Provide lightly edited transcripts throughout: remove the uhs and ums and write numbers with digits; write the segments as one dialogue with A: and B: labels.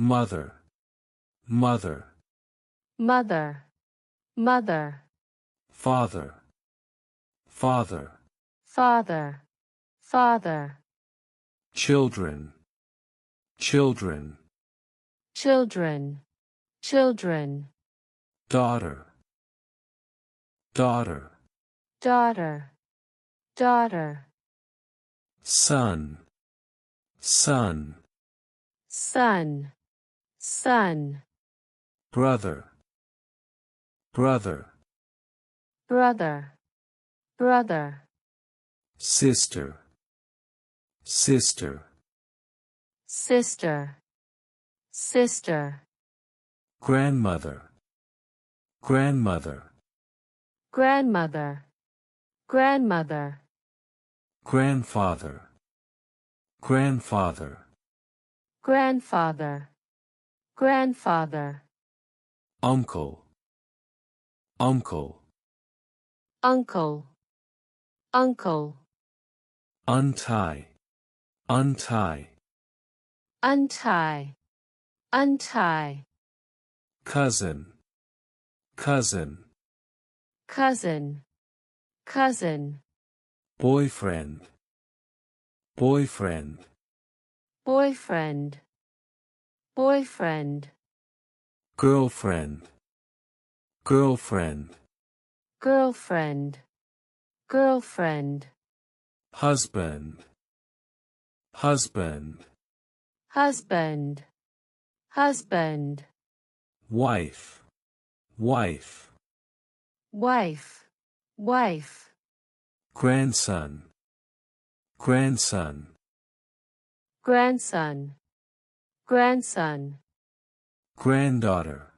A: mother, mother,
B: mother, mother,
A: father, father,
B: father, father,
A: children, children,
B: children, children,
A: daughter, daughter,
B: daughter, daughter,
A: son, son,
B: son, son,
A: brother, brother,
B: brother, brother,
A: sister, sister,
B: sister, sister,
A: grandmother, grandmother,
B: grandmother, grandmother,
A: grandfather, grandfather,
B: grandfather, grandfather,
A: uncle, uncle,
B: uncle, uncle,
A: untie, untie,
B: untie, untie,
A: cousin, cousin,
B: cousin, cousin,
A: boyfriend, boyfriend,
B: boyfriend, boyfriend,
A: girlfriend, girlfriend,
B: girlfriend, girlfriend,
A: husband, husband,
B: husband, husband,
A: wife, wife,
B: wife, wife,
A: grandson, grandson,
B: grandson, grandson,
A: granddaughter,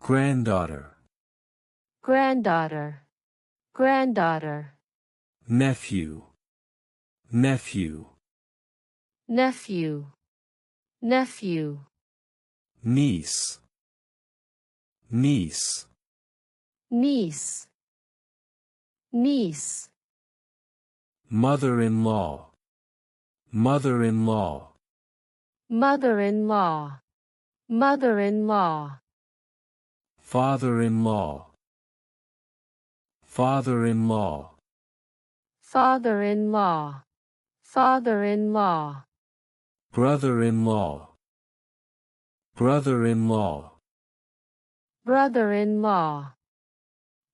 A: granddaughter,
B: granddaughter, granddaughter,
A: nephew, nephew,
B: nephew, nephew,
A: niece, niece,
B: niece, niece,
A: mother-in-law, mother-in-law,
B: mother-in-law, mother-in-law,
A: father-in-law, father-in-law,
B: father-in-law, father-in-law,
A: brother-in-law, brother-in-law,
B: brother-in-law,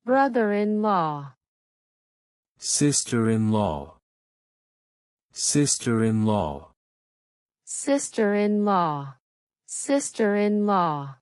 B: brother-in-law,
A: sister-in-law, sister-in-law,
B: sister-in-law, sister-in-law,